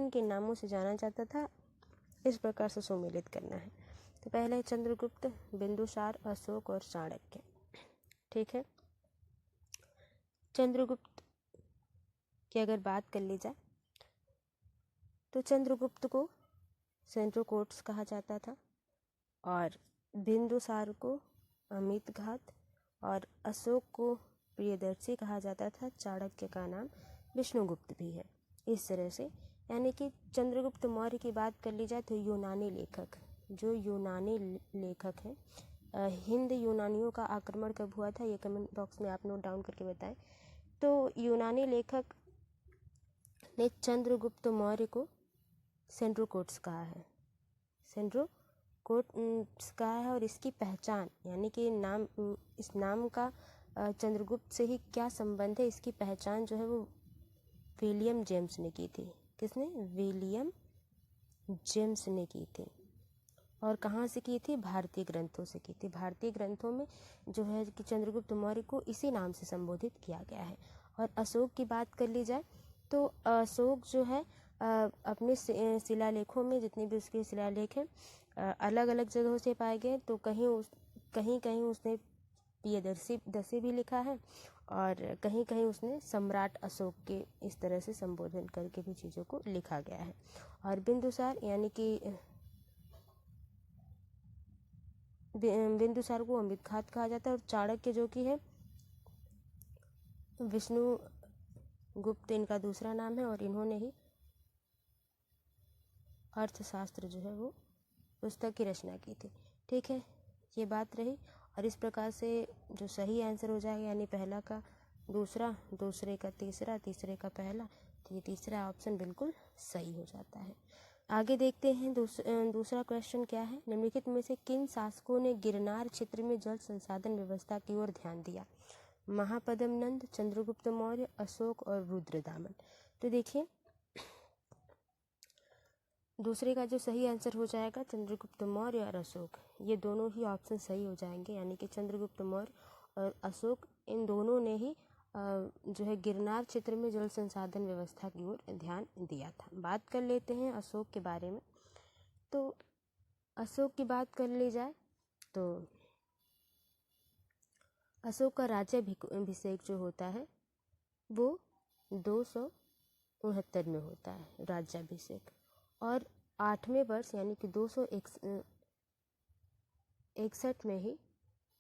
किन किन नामों से जाना जाता था, इस प्रकार से सुमेलित करना है। तो पहले चंद्रगुप्त, बिंदुसार, अशोक और चाणक्य। ठीक है, चंद्रगुप्त की अगर बात कर ली जाए तो चंद्रगुप्त को सेंट्रोकोट्स कहा जाता था, और बिंदुसार को अमित घात, और अशोक को प्रियदर्शी कहा जाता था। चाणक्य का नाम विष्णुगुप्त भी है। इस तरह से यानी कि चंद्रगुप्त मौर्य की बात कर ली जाए तो यूनानी लेखक, जो यूनानी लेखक हैं, हिंद यूनानियों का आक्रमण कब हुआ था ये कमेंट बॉक्स में आप नोट डाउन करके बताएं। तो यूनानी लेखक ने चंद्रगुप्त मौर्य को सेंट्रोकोट्स कहा है, सेंट्रोकोट्स कहा है। और इसकी पहचान यानी कि नाम, इस नाम का चंद्रगुप्त से ही क्या संबंध है, इसकी पहचान जो है वो विलियम जेम्स ने की थी। किसने? विलियम जेम्स ने की थी। और कहाँ से की थी? भारतीय ग्रंथों से की थी। भारतीय ग्रंथों में जो है कि चंद्रगुप्त मौर्य को इसी नाम से संबोधित किया गया है। और अशोक की बात कर ली जाए तो अशोक जो है अपने शिलालेखों में, जितने भी उसके शिलालेख हैं, अलग अलग जगहों से पाए गए। तो कहीं उसने प्रियदर्शी भी लिखा है, और कहीं कहीं उसने सम्राट अशोक के इस तरह से संबोधन करके भी चीज़ों को लिखा गया है। और बिंदुसार यानी कि बिंदुसार को अमित घात कहा जाता है। और चाणक्य जो कि है विष्णुगुप्त इनका दूसरा नाम है, और इन्होंने ही अर्थशास्त्र जो है वो पुस्तक की रचना की थी। ठीक है, ये बात रही। और इस प्रकार से जो सही आंसर हो जाएगा, यानी पहला का दूसरा, दूसरे का तीसरा, तीसरे का पहला, तो ये तीसरा ऑप्शन बिल्कुल सही हो जाता है। आगे देखते हैं दूसरा क्वेश्चन क्या है। निम्नलिखित में से किन शासकों ने गिरनार क्षेत्र में जल संसाधन व्यवस्था की ओर ध्यान दिया? महापद्म नंद, चंद्रगुप्त मौर्य, अशोक और रुद्रदामन। तो देखिए, दूसरे का जो सही आंसर हो जाएगा चंद्रगुप्त मौर्य और अशोक, ये दोनों ही ऑप्शन सही हो जाएंगे। यानी कि चंद्रगुप्त मौर्य और अशोक, इन दोनों ने ही जो है गिरनार क्षेत्र में जल संसाधन व्यवस्था की ओर ध्यान दिया था। बात कर लेते हैं अशोक के बारे में। तो अशोक की बात कर ली जाए तो अशोक का राज्याभिषेक जो होता है वो 269 में होता है राज्याभिषेक। और 8वें वर्ष यानी कि 261 में ही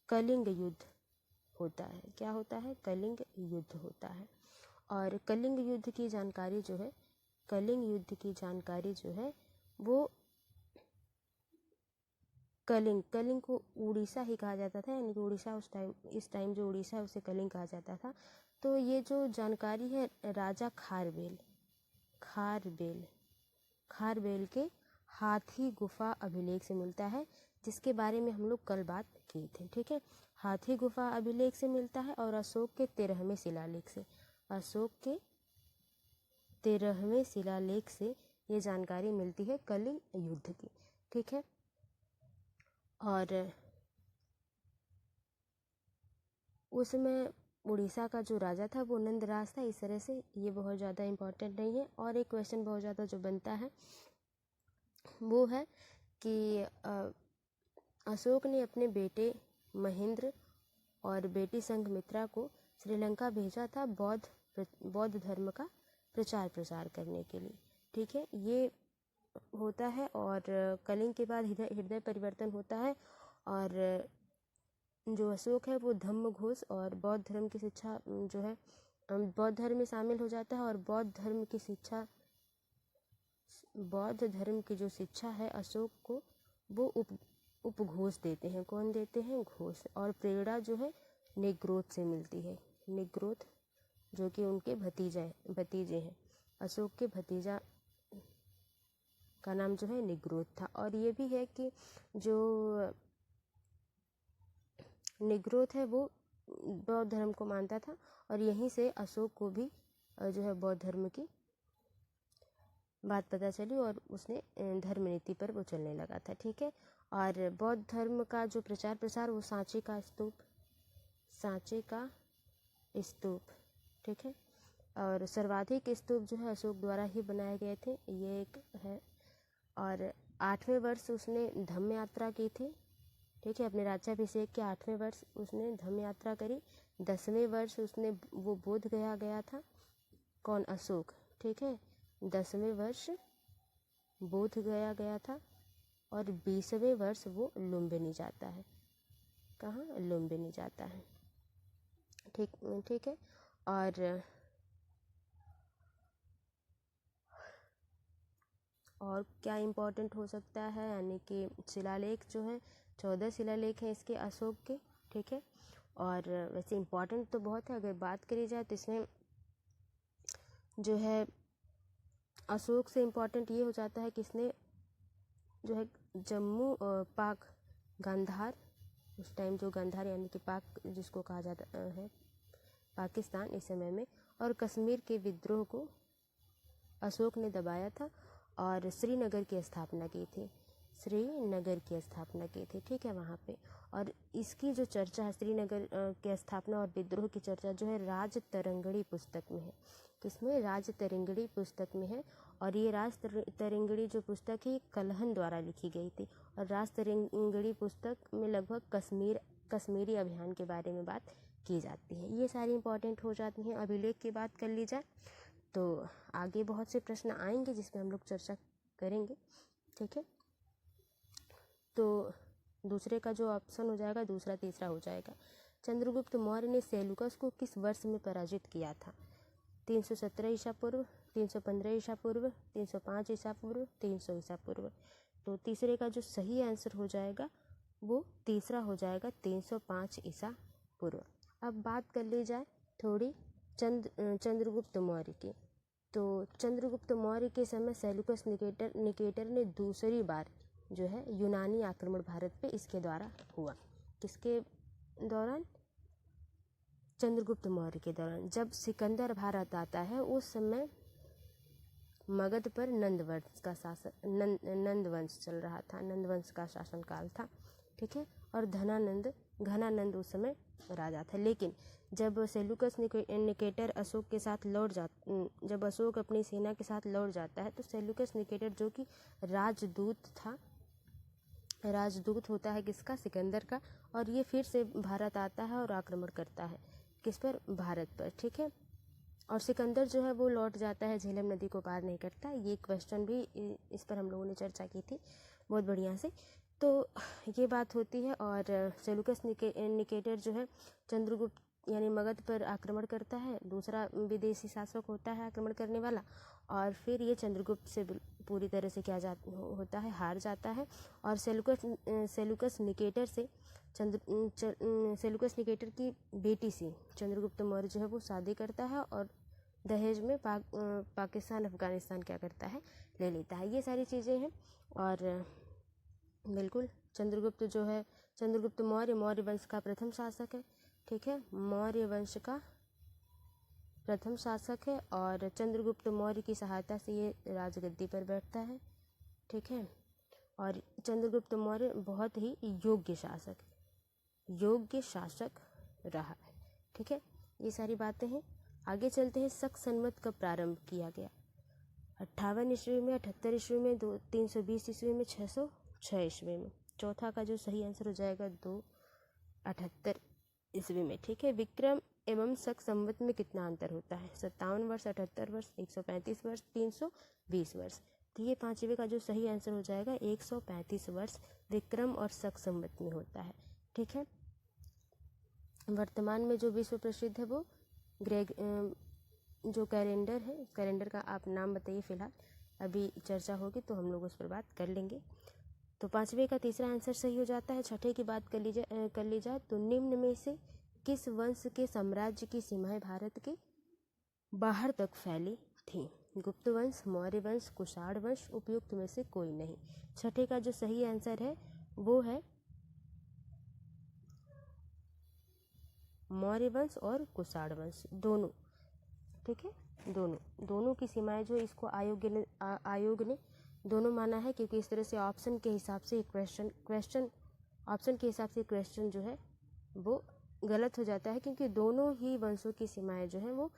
कलिंग युद्ध होता है। क्या होता है? कलिंग युद्ध होता है। और कलिंग युद्ध की जानकारी जो है, वो कलिंग को उड़ीसा ही कहा जाता था। यानी कि उड़ीसा इस टाइम जो उड़ीसा है उसे कलिंग कहा जाता था। तो ये जो जानकारी है राजा खारबेल के हाथी गुफा अभिलेख से मिलता है, जिसके बारे में हम लोग कल बात की थी। ठीक है, हाथी गुफा अभिलेख से मिलता है। और अशोक के 13वें शिलालेख से ये जानकारी मिलती है कलिंग युद्ध की। ठीक है, और उसमें उड़ीसा का जो राजा था वो नंदराज था। इस तरह से ये बहुत ज़्यादा इम्पोर्टेंट नहीं है। और एक क्वेश्चन बहुत ज़्यादा जो बनता है वो है कि अशोक ने अपने बेटे महेंद्र और बेटी संघमित्रा को श्रीलंका भेजा था बौद्ध धर्म का प्रचार प्रसार करने के लिए। ठीक है, ये होता है। और कलिंग के बाद हृदय परिवर्तन होता है। और जो अशोक है वो धम्मघोष और बौद्ध धर्म की शिक्षा जो है बौद्ध धर्म में शामिल हो जाता है। और बौद्ध धर्म की जो शिक्षा है अशोक को वो उपघोष देते हैं। कौन देते हैं? घोष। और प्रेरणा जो है निग्रोध से मिलती है। निग्रोध जो कि उनके भतीजे हैं। अशोक के भतीजा का नाम जो है निग्रोध था। और ये भी है कि जो निग्रोध है वो बौद्ध धर्म को मानता था। और यहीं से अशोक को भी जो है बौद्ध धर्म की बात पता चली और उसने धर्म नीति पर वो चलने लगा था। ठीक है, और बौद्ध धर्म का जो प्रचार प्रसार वो सांची का स्तूप। ठीक है, और सर्वाधिक स्तूप जो है अशोक द्वारा ही बनाए गए थे, ये एक है। और 8वें वर्ष उसने धम्म यात्रा की थी, ठीक है, अपने राज्याभिषेक के 8वें वर्ष उसने धम्म यात्रा करी। 10वें वर्ष उसने वो बोध गया गया था, कौन, अशोक, ठीक है, 10वें वर्ष बोध गया गया था। और 20वें वर्ष वो लुम्बिनी जाता है, कहाँ, लुम्बिनी जाता है, ठीक ठीक है। और क्या इम्पोर्टेंट हो सकता है, यानी कि शिलालेख जो है 14 शिलालेख हैं इसके अशोक के, ठीक है। और वैसे इम्पोर्टेंट तो बहुत है, अगर बात करी जाए तो इसमें जो है अशोक से इम्पोर्टेंट ये हो जाता है कि इसने जो है जम्मू पाक गांधार, उस टाइम जो गांधार यानी कि पाक जिसको कहा जाता है पाकिस्तान इस समय में, और कश्मीर के विद्रोह को अशोक ने दबाया था और श्रीनगर की स्थापना की थी, श्रीनगर की स्थापना की थी, ठीक है, वहाँ पे। और इसकी जो चर्चा है श्रीनगर की स्थापना और विद्रोह की चर्चा जो है राज तरंगड़ी पुस्तक में है, किसमें, राज तरंगड़ी पुस्तक में है। और ये राज तरंगड़ी जो पुस्तक है कलहन द्वारा लिखी गई थी। और राज तरंगड़ी पुस्तक में लगभग कश्मीरी अभियान के बारे में बात की जाती है। ये सारी इंपॉर्टेंट हो जाती हैं। अभिलेख की बात कर ली जाए तो आगे बहुत से प्रश्न आएंगे जिसमें हम लोग चर्चा करेंगे, ठीक है। तो दूसरे का जो ऑप्शन हो जाएगा, दूसरा तीसरा हो जाएगा। चंद्रगुप्त मौर्य ने सेलुकस को किस वर्ष में पराजित किया था? 317 ईसा पूर्व, 315 ईसा पूर्व, 305 ईसा पूर्व, 300 ईसा पूर्व। तो तीसरे का जो सही आंसर हो जाएगा वो तीसरा हो जाएगा, 305 ईसा पूर्व। अब बात कर ली जाए थोड़ी चंद्रगुप्त मौर्य की। तो चंद्रगुप्त मौर्य के समय सेलुकस निकेटर ने दूसरी बार जो है यूनानी आक्रमण भारत पे इसके द्वारा हुआ। किसके दौरान? चंद्रगुप्त मौर्य के दौरान। जब सिकंदर भारत आता है उस समय मगध पर नंद वंश चल रहा था, नंद वंश का शासन काल था, ठीक है। और घनानंद उस समय राजा था। लेकिन जब सेलुकस निकेटर अशोक के साथ जब अशोक अपनी सेना के साथ लौट जाता है तो सेलुकस निकेटर जो कि राजदूत होता है किसका? सिकंदर का। और ये फिर से भारत आता है और आक्रमण करता है किस पर? भारत पर, ठीक है। और सिकंदर जो है वो लौट जाता है, झेलम नदी को पार नहीं करता। ये क्वेश्चन भी इस पर हम लोगों ने चर्चा की थी बहुत बढ़िया से। तो ये बात होती है। और सेलुकस निकेटर जो है चंद्रगुप्त यानी मगध पर आक्रमण करता है, दूसरा विदेशी शासक होता है आक्रमण करने वाला। और फिर ये चंद्रगुप्त से पूरी तरह से होता है, हार जाता है। और सेलुकस निकेटर की बेटी से चंद्रगुप्त मौर्य जो है वो शादी करता है और दहेज में पाकिस्तान अफगानिस्तान क्या करता है? ले लेता है। ये सारी चीज़ें हैं। और बिल्कुल चंद्रगुप्त मौर्य वंश का प्रथम शासक है, ठीक है, मौर्य वंश का प्रथम शासक है। और चंद्रगुप्त मौर्य की सहायता से ये राजगद्दी पर बैठता है, ठीक है। और चंद्रगुप्त मौर्य बहुत ही योग्य शासक रहा है, ठीक है। ये सारी बातें हैं। आगे चलते हैं। शक संवत कब प्रारंभ किया गया? 58 ईस्वी में, 78 ईस्वी में, 320 ईस्वी में, 606 ईस्वी में। चौथा का जो सही आंसर हो जाएगा 278 ईस्वी में, ठीक है। विक्रम एवं शक संवत में कितना अंतर होता है? 57 वर्ष, 78 वर्ष, 135 वर्ष, 320 वर्ष। तो ये पांचवे का जो सही आंसर हो जाएगा 135 वर्ष विक्रम और शक संवत में होता है, ठीक है। वर्तमान में जो विश्व प्रसिद्ध है वो जो कैलेंडर है, कैलेंडर का आप नाम बताइए। फिलहाल अभी चर्चा होगी तो हम लोग उस पर बात कर लेंगे। तो पांचवे का तीसरा आंसर सही हो जाता है। छठे की बात कर ली जाए तो निम्न में से किस वंश के साम्राज्य की सीमाएं भारत के बाहर तक फैली थी? गुप्त वंश, मौर्य वंश, कुषाण वंश, उपयुक्त में से कोई नहीं। छठे का जो सही आंसर है वो है मौर्य वंश और कुषाण वंश, दोनों, ठीक है। दोनों की सीमाएं जो इसको आयोग ने दोनों माना है, क्योंकि इस तरह से ऑप्शन के हिसाब से क्वेश्चन जो है वो गलत हो जाता है, क्योंकि दोनों ही वंशों की सीमाएं जो है वो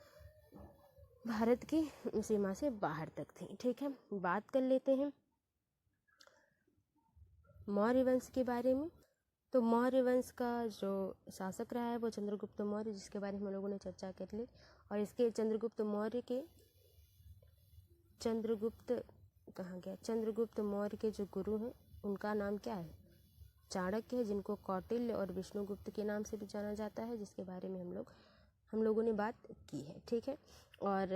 भारत की सीमा से बाहर तक थी। ठीक है, बात कर लेते हैं मौर्य वंश के बारे में। तो मौर्य वंश का जो शासक रहा है वो चंद्रगुप्त मौर्य, जिसके बारे में हम लोगों ने चर्चा कर ली। और इसके चंद्रगुप्त मौर्य के जो गुरु हैं उनका नाम क्या है? चाणक्य है, जिनको कौटिल्य और विष्णुगुप्त के नाम से भी जाना जाता है, जिसके बारे में हम लोगों ने बात की है। ठीक है, और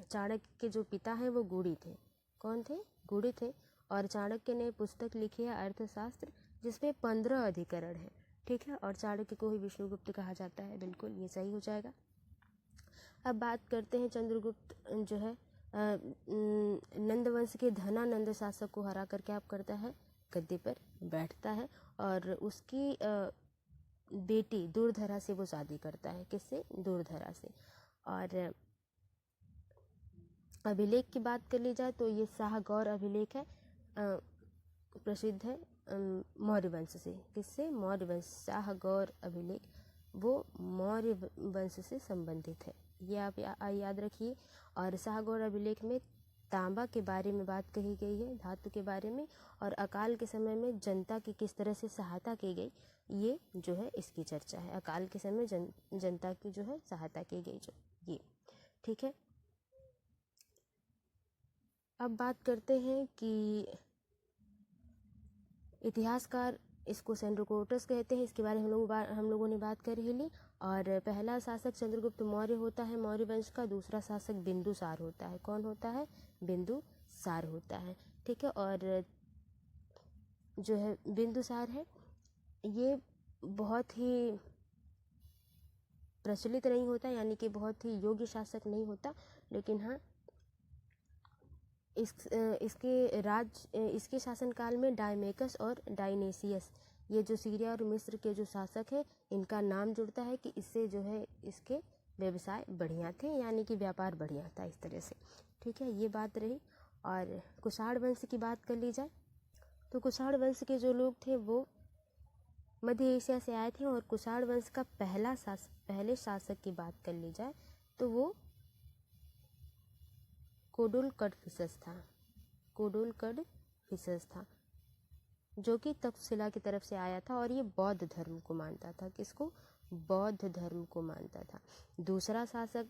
चाणक्य के जो पिता हैं वो गुड़ी थे। कौन थे? गुड़ी थे। और चाणक्य ने पुस्तक लिखी है अर्थशास्त्र, जिसमें 15 अधिकरण हैं। ठीक है, और चाणक्य को ही विष्णुगुप्त कहा जाता है। बिल्कुल, ये सही हो जाएगा। अब बात करते हैं चंद्रगुप्त जो है नंद वंश के धनानंद शासक को हरा कर क्या करता है? गद्दी पर बैठता है, और उसकी बेटी दूरधरा से वो शादी करता है। किससे? दूरधरा से। और अभिलेख की बात कर ली जाए तो ये शाहगौर अभिलेख है, प्रसिद्ध है मौर्य वंश से। किससे? मौर्य वंश। शाहगौर अभिलेख वो मौर्य वंश से संबंधित है, ये आप याद रखिए। और शाहगौर अभिलेख में तांबा के बारे में बात कही गई है, धातु के बारे में, और अकाल के समय में जनता की किस तरह से सहायता की गई, ये जो है इसकी चर्चा है। अकाल के समय जनता की जो है सहायता की गई, जो ये। ठीक है, अब बात करते हैं कि इतिहासकार इसको सेंड्रोकोटस कहते हैं, इसके बारे में हम लोगों ने बात कर ही ली। और पहला शासक चंद्रगुप्त मौर्य होता है मौर्य वंश का। दूसरा शासक बिंदुसार होता है। कौन होता है? बिंदुसार होता है। ठीक है, और जो है बिंदुसार है ये बहुत ही प्रचलित नहीं होता, यानी कि बहुत ही योग्य शासक नहीं होता, लेकिन हाँ इसके शासनकाल में डायमेकस और डायनेसियस, ये जो सीरिया और मिस्र के जो शासक हैं, इनका नाम जुड़ता है कि इससे जो है इसके व्यवसाय बढ़िया थे, यानी कि व्यापार बढ़िया था इस तरह से। ठीक है, ये बात रही। और कुषाण वंश की बात कर ली जाए तो कुषाण वंश के जो लोग थे वो मध्य एशिया से आए थे। और कुषाण वंश का पहले शासक की बात कर ली जाए तो वो कोडुलकडफिसस था, जो कि तक्षशिला की तरफ से आया था, और ये बौद्ध धर्म को मानता था। किसको? बौद्ध धर्म को मानता था। दूसरा शासक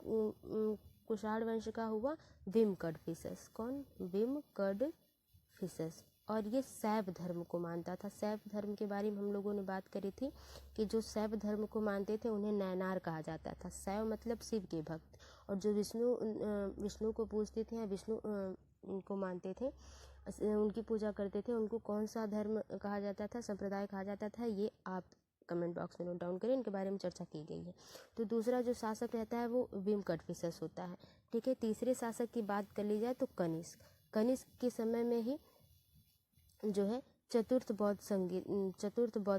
कुषाण वंश का हुआ विमकडफिसस। कौन? विमकडफिसस, और ये शैव धर्म को मानता था। शैव धर्म के बारे में हम लोगों ने बात करी थी कि जो शैव धर्म को मानते थे उन्हें नैनार कहा जाता था। शैव मतलब शिव के भक्त, और जो विष्णु को पूजते थे या विष्णु को मानते थे, उनकी पूजा करते थे, उनको कौन सा धर्म कहा जाता था, संप्रदाय कहा जाता था, ये आप कमेंट बॉक्स में नोट डाउन करें, इनके बारे में चर्चा की गई है। तो दूसरा जो शासक रहता है वो विमकडफिसस होता है। ठीक है, तीसरे शासक की बात कर ली जाए तो कनिष्क के समय में ही जो है चतुर्थ बौद्ध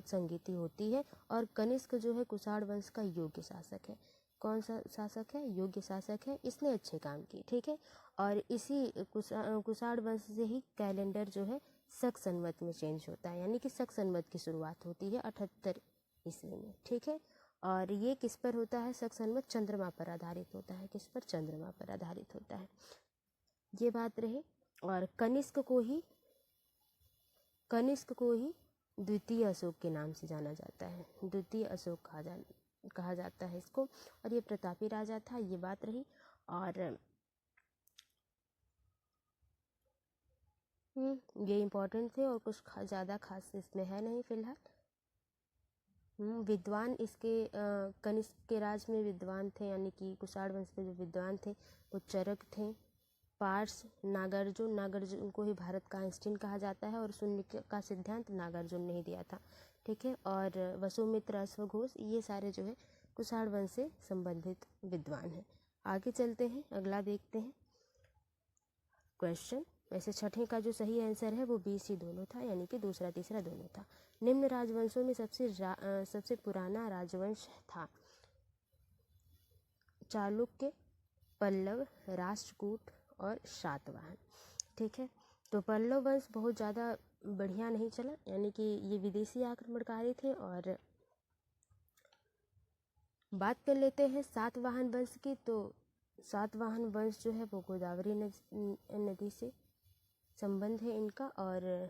संगीति होती है, और कनिष्क जो है कुषाण वंश का योग्य शासक है। कौन सा शासक है? योग्य शासक है, इसने अच्छे काम किए। ठीक है, और इसी कुषाण वंश से ही कैलेंडर जो है शक संवत में चेंज होता है, यानी कि शक संवत की शुरुआत होती है 78 ईस्वी में। ठीक है, और ये किस पर होता है? शक संवत चंद्रमा पर आधारित होता है। किस पर? चंद्रमा पर आधारित होता है, ये बात रही। और कनिष्क को ही द्वितीय अशोक के नाम से जाना जाता है। द्वितीय अशोक कहा जाता है इसको, और ये प्रतापी राजा था, ये बात रही। और ये इम्पोर्टेंट थे, और कुछ ज़्यादा खास इसमें है नहीं फिलहाल। विद्वान इसके कनिष्क के राज में विद्वान थे, यानी कि कुषाण वंश के जो विद्वान थे वो चरक थे, पार्स, नागार्जुन को ही भारत का आइंस्टीन कहा जाता है, और शून्य का सिद्धांत नागार्जुन ने ही दिया था। ठीक है, और वसुमित्र, अश्वघोष, ये सारे जो है कुषाण वंश से संबंधित विद्वान हैं। आगे चलते हैं, अगला देखते हैं क्वेश्चन। वैसे छठे का जो सही आंसर है वो बी सी दोनों था, यानी कि दूसरा तीसरा दोनों था। निम्न राजवंशों में सबसे पुराना राजवंश था चालुक्य, पल्लव, राष्ट्रकूट और सातवाहन। ठीक है, तो पल्लव वंश बहुत ज़्यादा बढ़िया नहीं चला, यानी कि ये विदेशी आक्रमणकारी थे। और बात कर लेते हैं सातवाहन वंश की, तो सातवाहन वंश जो है वो गोदावरी नदी से संबंध है इनका। और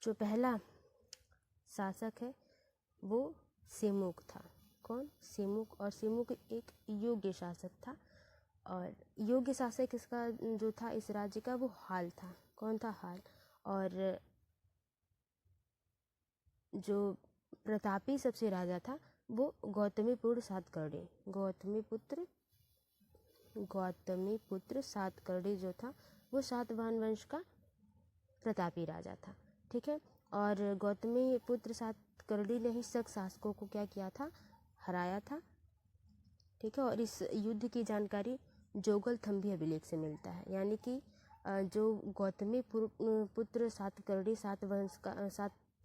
जो पहला शासक है वो सेमुक था। कौन? सेमुक। और सेमुक एक योग्य शासक था। और योग्य शासक इसका जो था इस राज्य का वो हाल था। कौन था? हाल। और जो प्रतापी सबसे राजा था वो गौतमीपुत्र सातकर्णी। गौतमीपुत्र सातकर्णी जो था वो सातवाहन वंश का प्रतापी राजा था। ठीक है। और गौतमीपुत्र सातकर्णी ने ही शक शासकों को क्या किया था? हराया था। ठीक है। और इस युद्ध की जानकारी जोगल थंभी अभिलेख से मिलता है। यानी कि जो गौतमी पुत्र सातकर्णी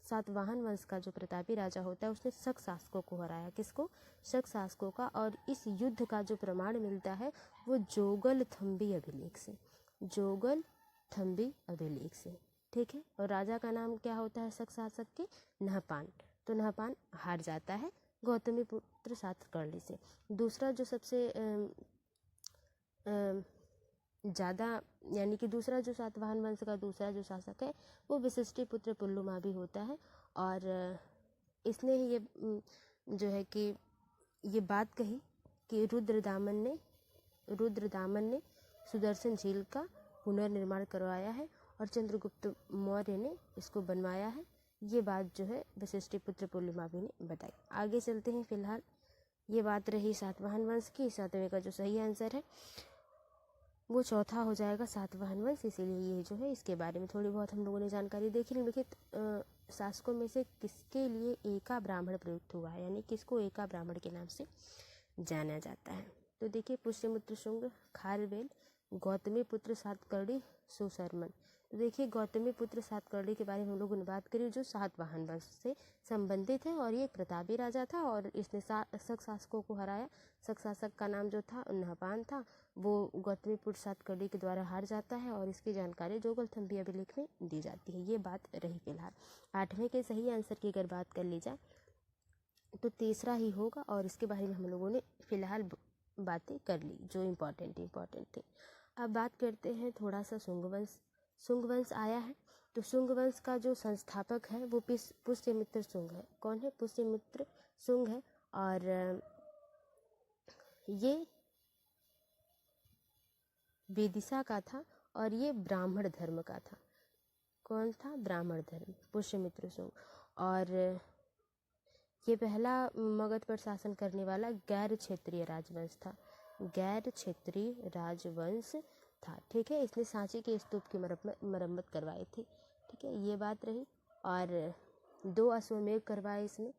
सातवाहन वंश का जो प्रतापी राजा होता है उसने शक शासकों को हराया। किसको? शक शासकों का। और इस युद्ध का जो प्रमाण मिलता है वो जोगल थंभी अभिलेख से। जोगल थंभी अभिलेख से। ठीक है। और राजा का नाम क्या होता है शक शासक के? नहपान। तो नहपान हार जाता है गौतमी पुत्र सातकर्णी से। दूसरा जो सबसे ज़्यादा यानी कि दूसरा जो सातवाहन वंश का दूसरा जो शासक है वो वशिष्ठिपुत्र पुलुमावी होता है। और इसने ही ये जो है कि ये बात कही कि रुद्रदामन ने सुदर्शन झील का पुनर्निर्माण करवाया है और चंद्रगुप्त मौर्य ने इसको बनवाया है। ये बात जो है वशिष्ठिपुत्र पुलुमावी ने बताई। आगे चलते हैं। फिलहाल ये बात रही सातवाहन वंश की। सातवें का जो सही आंसर है वो चौथा हो जाएगा सातवाहन वंश। इसीलिए ये जो है इसके बारे में थोड़ी बहुत हम लोगों ने जानकारी देखी। निम्नलिखित शासकों में से किसके लिए एका ब्राह्मण प्रयुक्त हुआ है? यानी किसको एका ब्राह्मण के नाम से जाना जाता है? तो देखिए पुष्यमित्र शुंग, खारवेल, गौतमी पुत्र सातकर्णी, सुशर्मन। तो देखिए गौतमी पुत्र सातकर्णी के बारे में हम लोगों ने बात करी जो सातवाहन वंश से संबंधित है और ये एक प्रतापी राजा था और इसने शक शासकों को हराया। शक शासक का नाम जो था नहपान था वो गौतमी पुत्र सातकर्णी के द्वारा हार जाता है और इसकी जानकारी जोगल थंभी अभिलेख में दी जाती है। ये बात रही। फिलहाल आठवें के सही आंसर की अगर बात कर ली जाए तो तीसरा ही होगा और इसके बारे में हम लोगों ने फिलहाल बातें कर ली जो इम्पोर्टेंट थी। अब बात करते हैं थोड़ा सा शुंग वंश। शुंग वंश आया है तो शुंग वंश का जो संस्थापक है वो पुष्यमित्र शुंग है। कौन है? पुष्यमित्र शुंग है। और ये विदिशा का था और ये ब्राह्मण धर्म का था। कौन था? ब्राह्मण धर्म, पुष्यमित्र शुंग। और ये पहला मगध पर शासन करने वाला गैर क्षेत्रीय राजवंश था। गैर क्षेत्रीय राजवंश था। ठीक है। इसने सांची के स्तूप की मरम्मत करवाई थी। ठीक है। ये बात रही। और 2 अश्वमेध करवाए इसने।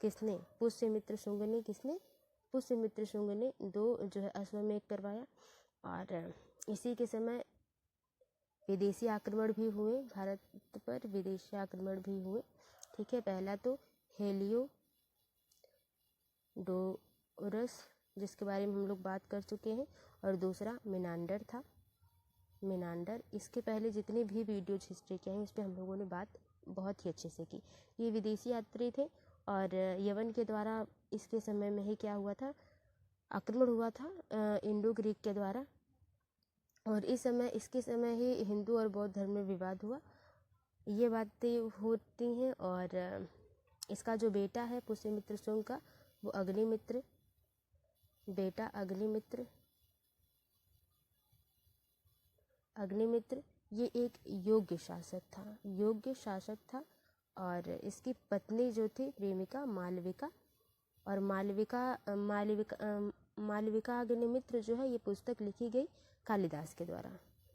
किसने? पुष्यमित्र शुंग ने। किसने? पुष्यमित्र शुंग ने 2 जो है अश्वमेध करवाया। और इसी के समय विदेशी आक्रमण भी हुए भारत पर। विदेशी आक्रमण भी हुए। ठीक है। पहला तो हेलियोडोरस जिसके बारे में हम लोग बात कर चुके हैं और दूसरा मेनांडर था। मेनांडर। इसके पहले जितने भी वीडियोज हिस्ट्री के हैं उस पर हम लोगों ने बात बहुत ही अच्छे से की। ये विदेशी यात्री थे और यवन के द्वारा इसके समय में ही क्या हुआ था? आक्रमण हुआ था इंडो ग्रीक के द्वारा। और इसके समय ही हिंदू और बौद्ध धर्म में विवाद हुआ। ये बातें होती हैं। और इसका जो बेटा है पुष्यमित्र शुंग का वो अग्निमित्र, बेटा अग्निमित्र ये एक योग्य शासक था। और इसकी पत्नी जो थी प्रेमिका मालविका। और मालविका अग्निमित्र जो है ये पुस्तक लिखी गई कालिदास के द्वारा।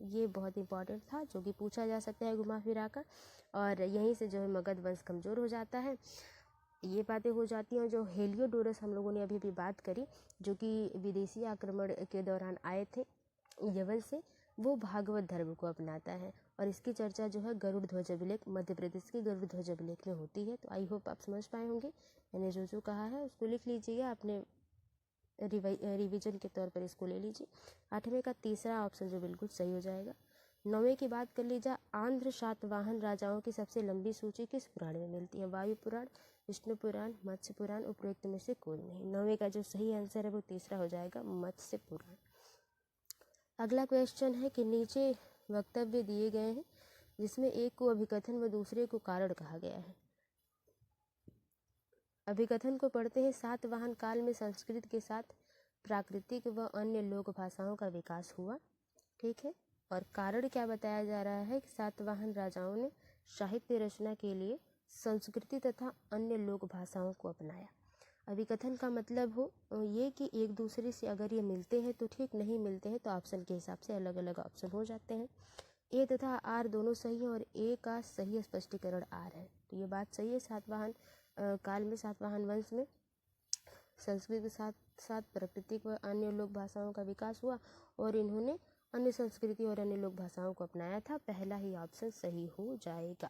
ये बहुत इंपॉर्टेंट था जो कि पूछा जा सकता है घुमा फिरा कर। और यहीं से जो है मगध वंश कमज़ोर हो जाता है। ये बातें हो जाती हैं। जो हेलियोडोरस हम लोगों ने अभी भी बात करी जो कि विदेशी आक्रमण के दौरान आए थे यवन से, वो भागवत धर्म को अपनाता है। और इसकी चर्चा जो है गरुड़ ध्वज अभिलेख, मध्य प्रदेश की गरुड़ ध्वज अभिलेख में होती है। तो आई होप आप समझ पाए होंगे। मैंने जो कहा है उसको लिख लीजिएगा, अपने रिवीजन के तौर पर इसको ले लीजिए। 8वें का तीसरा ऑप्शन जो बिल्कुल सही हो जाएगा। 9वें की बात कर लीजिए। आंध्र सातवाहन राजाओं की सबसे लंबी सूची किस पुराण में मिलती है? वायु पुराण, विष्णु पुराण, मत्स्य पुराण, उपरोक्त में से कोई नहीं। 9वें का जो सही आंसर है वो तीसरा हो जाएगा, मत्स्य पुराण। अगला क्वेश्चन है कि नीचे वक्तव्य दिए गए हैं जिसमें एक को अभिकथन व दूसरे को कारण कहा गया है। अभिकथन को पढ़ते हैं। सातवाहन काल में संस्कृत के साथ प्राकृतिक व अन्य लोक भाषाओं का विकास हुआ, ठीक है। और कारण क्या बताया जा रहा है कि सातवाहन राजाओं ने साहित्य रचना के लिए संस्कृति तथा अन्य लोक भाषाओं को अपनाया। अभिकथन का मतलब हो ये कि एक दूसरे से अगर ये मिलते हैं तो ठीक, नहीं मिलते हैं तो ऑप्शन के हिसाब से अलग अलग ऑप्शन हो जाते हैं। ए तथा आर दोनों सही हैं और ए का सही स्पष्टीकरण आर है। तो ये बात सही है। सातवाहन काल में, सातवाहन वंश में संस्कृत के साथ साथ प्राकृतिक व अन्य लोक भाषाओं का विकास हुआ और इन्होंने अन्य संस्कृति और अन्य लोक भाषाओं को अपनाया था। पहला ही ऑप्शन सही हो जाएगा।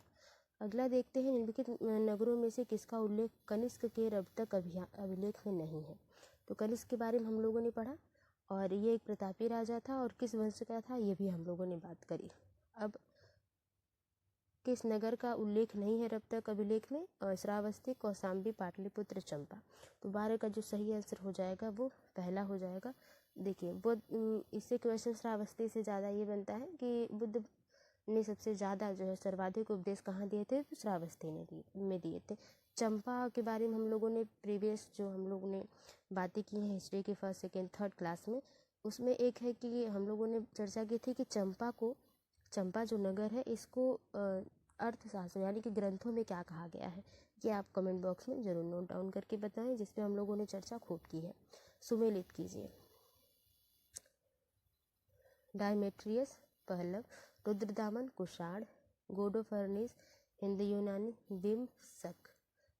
अगला देखते हैं, निम्नलिखित नगरों में से किसका उल्लेख कनिष्क के अब तक अभिलेख में नहीं है। तो कनिष्क के बारे में हम लोगों ने पढ़ा और ये एक प्रतापी राजा था और किस वंश का था ये भी हम लोगों ने बात करी। अब किस नगर का उल्लेख नहीं है अब तक अभिलेख में? श्रावस्ती, कौशाम्बी, पाटलिपुत्र, चंपा। तो 12 का जो सही आंसर हो जाएगा वो पहला हो जाएगा। देखिए वो इससे क्वेश्चन श्रावस्ती से ज़्यादा ये बनता है कि बुद्ध ने सबसे ज़्यादा जो है सर्वाधिक उपदेश कहाँ दिए थे? तो श्रावस्ती में दिए थे। चंपा के बारे में हम लोगों ने प्रीवियस जो हम लोगों ने बातें की हैं हिस्ट्री के फर्स्ट, सेकेंड, थर्ड क्लास में, उसमें एक है कि हम लोगों ने चर्चा की थी कि चंपा जो नगर है इसको अर्थशास्त्र यानी कि ग्रंथों में क्या कहा गया है, ये आप कमेंट बॉक्स में ज़रूर नोट डाउन करके बताएं, जिसपे हम लोगों ने चर्चा खूब की है। सुमेलित कीजिए। डायमेट्रियस, पहलव, रुद्रदामन, कुषाण, गोडोफर्निस, हिंद यूनानी, बिम, शक।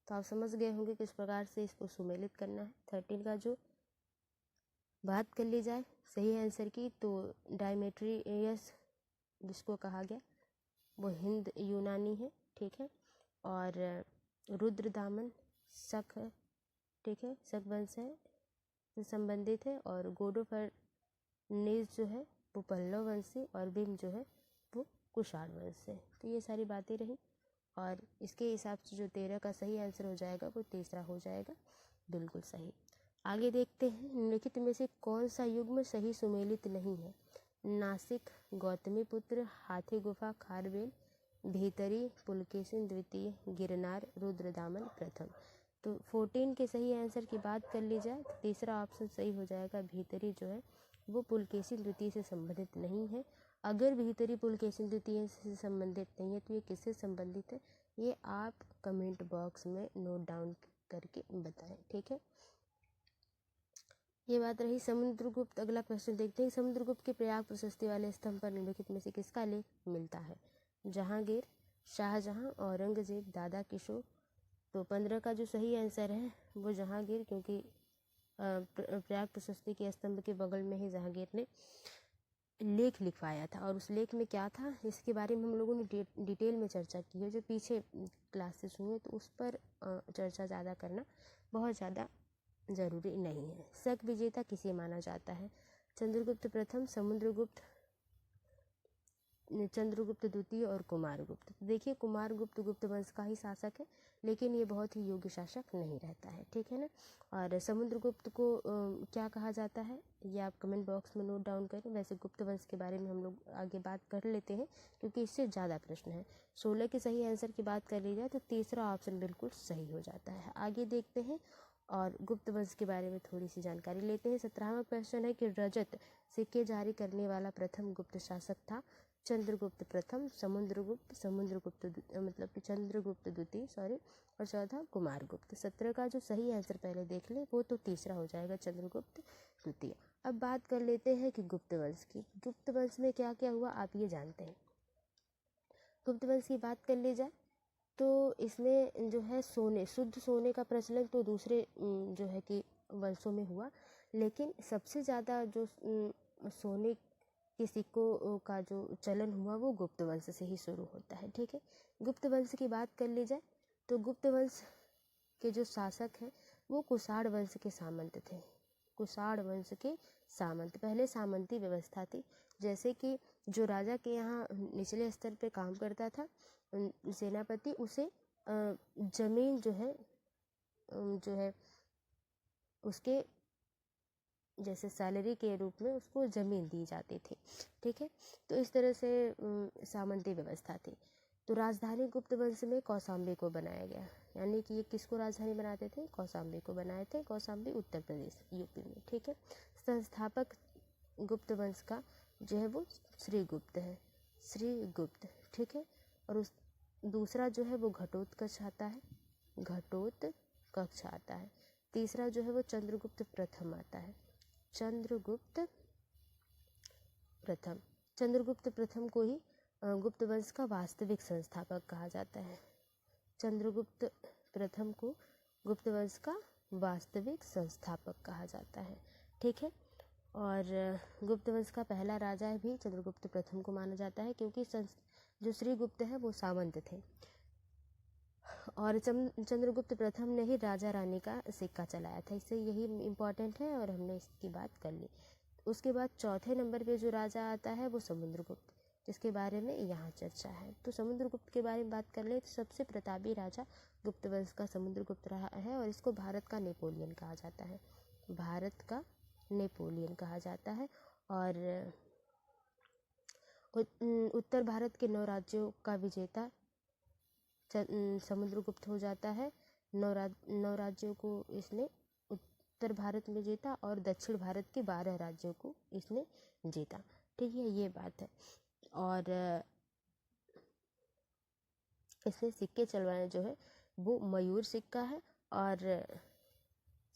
तो आप समझ गए होंगे किस प्रकार से इसको सुमेलित करना है। 13 का जो बात कर ली जाए सही आंसर की, तो डायमेट्रियस जिसको कहा गया वो हिंद यूनानी है, ठीक है। और रुद्रदामन शक है, ठीक है, शक वंश है से संबंधित है। और गोडोफर्निस जो है वो पल्लव वंश से और बिम जो है वो कुषाण वंश से। तो ये सारी बातें रही और इसके हिसाब से जो 13 का सही आंसर हो जाएगा वो तीसरा हो जाएगा, बिल्कुल सही। आगे देखते हैं, निम्नलिखित में से कौन सा युग्म सही सुमेलित नहीं है? नासिक, गौतमीपुत्र, हाथी गुफा, खारवेल, भीतरी, पुलकेशिन द्वितीय, गिरनार, रुद्रदामन प्रथम। तो 14 के सही आंसर की बात कर ली जाए तो तीसरा ऑप्शन सही हो जाएगा। भीतरी जो है वो पुलकेशिन द्वितीय से संबंधित नहीं है। अगर भीतरी पुलकेशिन द्वितीय से संबंधित नहीं है तो ये किससे संबंधित है, ये आप कमेंट बॉक्स में नोट डाउन करके बताएं, ठीक है। ये बात रही समुद्रगुप्त। अगला क्वेश्चन देखते हैं, समुद्रगुप्त के प्रयाग प्रशस्ति वाले स्तंभ पर निम्नलिखित में से किसका लेख मिलता है? जहांगीर, शाहजहां, औरंगजेब, दादा किशोर। तो 15 का जो सही आंसर है वो जहांगीर, क्योंकि प्रयाग प्रशस्ति के स्तंभ के बगल में ही जहांगीर ने लेख लिखवाया था। और उस लेख में क्या था इसके बारे में हम लोगों ने डिटेल में चर्चा की है, जो पीछे क्लासेस हुए तो उस पर चर्चा ज़्यादा करना बहुत ज़्यादा जरूरी नहीं है। शक विजेता किसे माना जाता है? चंद्रगुप्त प्रथम, चंद्रगुप्त द्वितीय और कुमारगुप्त। देखिए कुमारगुप्त गुप्त वंश का ही शासक है, लेकिन ये बहुत ही योग्य शासक नहीं रहता है, ठीक है ना। और समुद्रगुप्त को क्या कहा जाता है ये आप कमेंट बॉक्स में नोट डाउन करें। वैसे गुप्त वंश के बारे में हम लोग आगे बात कर लेते हैं क्योंकि इससे ज़्यादा प्रश्न है। 16 के सही आंसर की बात कर ली जाए तो तीसरा ऑप्शन बिल्कुल सही हो जाता है। आगे देखते हैं और गुप्त वंश के बारे में थोड़ी सी जानकारी लेते हैं। 17वां क्वेश्चन है कि रजत सिक्के जारी करने वाला प्रथम गुप्त शासक था? चंद्रगुप्त प्रथम, मतलब कि चंद्रगुप्त द्वितीय, सॉरी, और चौथा कुमारगुप्त। 17 का जो सही आंसर पहले देख ले वो तो तीसरा हो जाएगा, चंद्रगुप्त द्वितीय। अब बात कर लेते हैं कि गुप्त वंश की। गुप्त वंश में क्या क्या हुआ आप ये जानते हैं? गुप्त वंश की बात कर ली जाए तो इसमें जो है शुद्ध सोने का प्रचलन तो दूसरे जो है कि वंशों में हुआ, लेकिन सबसे ज़्यादा जो सोने के सिक्कों का जो चलन हुआ वो गुप्त वंश से ही शुरू होता है, ठीक है। गुप्त वंश की बात कर ली जाए तो गुप्त वंश के जो शासक हैं वो कुषाण वंश के सामंत थे। कुषाण वंश के सामंत, पहले सामंती व्यवस्था थी, जैसे कि जो राजा के यहाँ निचले स्तर पे काम करता था सेनापति, उसे जमीन जो है जो है उसके जैसे सैलरी के रूप में उसको ज़मीन दी जाती थी। ठीक है, तो इस तरह से सामंती व्यवस्था थी। तो राजधानी गुप्त वंश में कौशाम्बी को बनाया गया, यानी कि ये किसको राजधानी बनाते थे? कौशाम्बी को बनाए थे। कौशाम्बी उत्तर प्रदेश यूपी में। ठीक है, संस्थापक गुप्त वंश का जो है वो श्रीगुप्त है, श्रीगुप्त। ठीक है, और उस दूसरा जो है वो घटोत्कच आता है, घटोत्कच आता है। तीसरा जो है वो चंद्रगुप्त प्रथम आता है, चंद्रगुप्त प्रथम। चंद्रगुप्त प्रथम को ही गुप्त वंश का वास्तविक संस्थापक कहा जाता है। चंद्रगुप्त प्रथम को गुप्त वंश का वास्तविक संस्थापक कहा जाता है। ठीक है, और गुप्त वंश का पहला राजा भी चंद्रगुप्त प्रथम को माना जाता है, क्योंकि जो श्रीगुप्त है वो सामंत थे, और चंद्रगुप्त प्रथम ने ही राजा रानी का सिक्का चलाया था। इससे यही इम्पोर्टेंट है और हमने इसकी बात कर ली। उसके बाद चौथे नंबर पे जो राजा आता है वो समुद्रगुप्त, जिसके बारे में यहाँ चर्चा है। तो समुद्रगुप्त के बारे में बात कर ले तो सबसे प्रतापी राजा गुप्त वंश का समुद्रगुप्त रहा है, और इसको भारत का नेपोलियन कहा जाता है, भारत का नेपोलियन कहा जाता है। और उत्तर भारत के 9 राज्यों का विजेता समुद्रगुप्त हो जाता है। 9 राज्यों को इसने उत्तर भारत में जीता, और दक्षिण भारत के 12 राज्यों को इसने जीता। ठीक है, ये बात है। और इसने सिक्के चलवाए जो है वो मयूर सिक्का है, और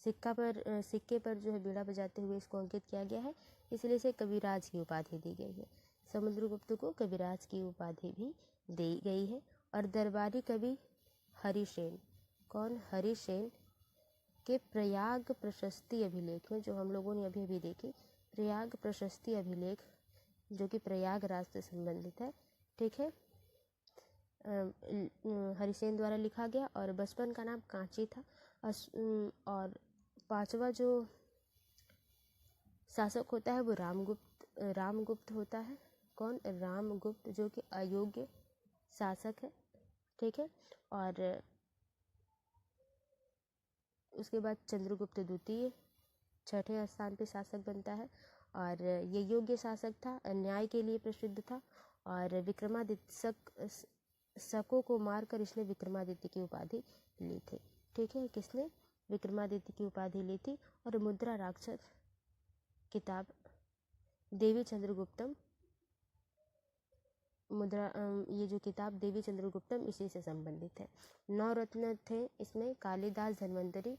सिक्के पर जो है बीड़ा बजाते हुए इसको अंकित किया गया है, इसलिए इसे कविराज की उपाधि दी गई है। समुद्रगुप्त को कविराज की उपाधि भी दी गई है। और दरबारी कवि हरिसेन, कौन? हरिसेन के प्रयाग प्रशस्ति अभिलेख में, जो हम लोगों ने अभी अभी देखी, प्रयाग प्रशस्ति अभिलेख जो कि प्रयागराज से संबंधित है। ठीक है, हरिसेन द्वारा लिखा गया, और बचपन का नाम कांची था। और 5वां जो शासक होता है वो रामगुप्त होता है। कौन? रामगुप्त, जो कि अयोग्य शासक है। ठीक है, और उसके बाद चंद्रगुप्त द्वितीय 6ठे स्थान पे शासक बनता है, और ये योग्य शासक था, न्याय के लिए प्रसिद्ध था, और विक्रमादित्य शकों को मारकर इसने विक्रमादित्य की उपाधि ली थी। ठीक है, किसने? विक्रमादित्य की उपाधि ली थी। और मुद्रा राक्षस किताब देवी चंद्रगुप्तम, ये जो किताब देवी चंद्रगुप्तम इसी से संबंधित है। 9 रत्न थे इसमें, कालिदास, धन्वंतरी,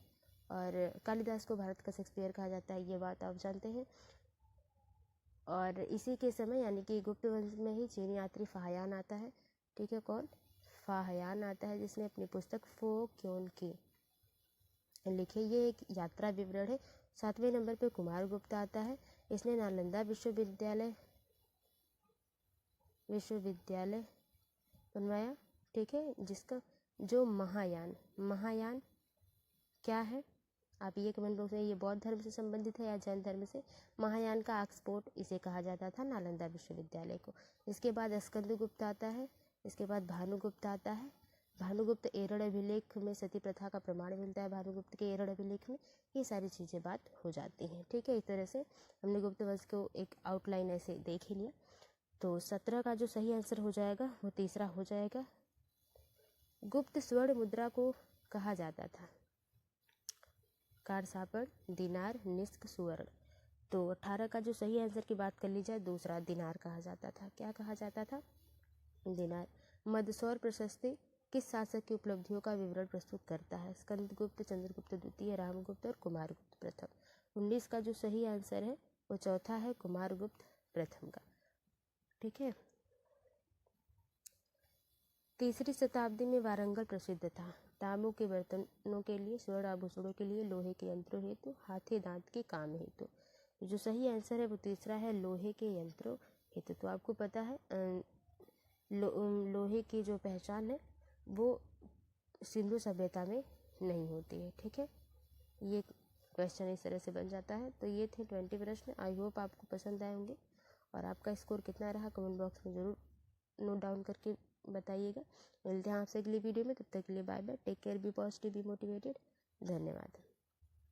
और कालिदास को भारत का शेक्सपियर कहा जाता है, ये बात आप जानते हैं। और इसी के समय यानी कि गुप्त वंश में ही चीनी यात्री फाहयान आता है। ठीक है, कौन? फाहयान आता है, जिसने अपनी पुस्तक फो क्योन की लिखे। ये एक यात्रा विवरण है। 7वें नंबर पे कुमारगुप्त आता है, इसने नालंदा विश्वविद्यालय बनवाया। ठीक है, जिसका जो महायान क्या है, आप ये कमेंट बॉक्स में, ये बौद्ध धर्म से संबंधित है या जैन धर्म से? महायान का ऑक्सफोर्ड इसे कहा जाता था, नालंदा विश्वविद्यालय को। इसके बाद स्कंदगुप्त आता है, इसके बाद भानुगुप्त आता है। भानुगुप्त एरड़ अभिलेख में सती प्रथा का प्रमाण मिलता है, भानुगुप्त के एरड़ अभिलेख में। ये सारी चीज़ें बात हो जाती हैं। ठीक है, इस तरह से हमने गुप्त वंश को एक आउटलाइन ऐसे देख ही लिया। तो 17 का जो सही आंसर हो जाएगा वो तीसरा हो जाएगा। गुप्त स्वर्ण मुद्रा को कहा जाता था कारसापड़, दिनार, निस्क, सुवर्ण। तो 18 का जो सही आंसर की बात कर ली जाए, दूसरा दिनार कहा जाता था। क्या कहा जाता था? दिनार। मदसौर प्रशस्ति किस शासक की उपलब्धियों का विवरण प्रस्तुत करता है? स्कंदगुप्त, चंद्रगुप्त द्वितीय, रामगुप्त और कुमारगुप्त प्रथम। 19 का जो सही आंसर है वो चौथा है, कुमारगुप्त प्रथम का। ठीक है, 3री शताब्दी में वारंगल प्रसिद्ध था। तांबू के बर्तनों के लिए, स्वर्ण आभूषणों के लिए, लोहे के यंत्रों हेतु, हाथी दांत के काम हेतु। जो सही आंसर है वो तीसरा है, लोहे के यंत्रों हेतु। तो आपको पता है लोहे की जो पहचान है वो सिंधु सभ्यता में नहीं होती है। ठीक है, ये क्वेश्चन इस तरह से बन जाता है। तो ये थे 20 प्रश्न। आई होप आपको पसंद आए होंगे, और आपका स्कोर कितना रहा कमेंट बॉक्स में ज़रूर नोट डाउन करके बताइएगा। मिलते हैं आपसे अगली वीडियो में, तब तक के लिए bye bye, take care, be positive, be motivated. धन्यवाद।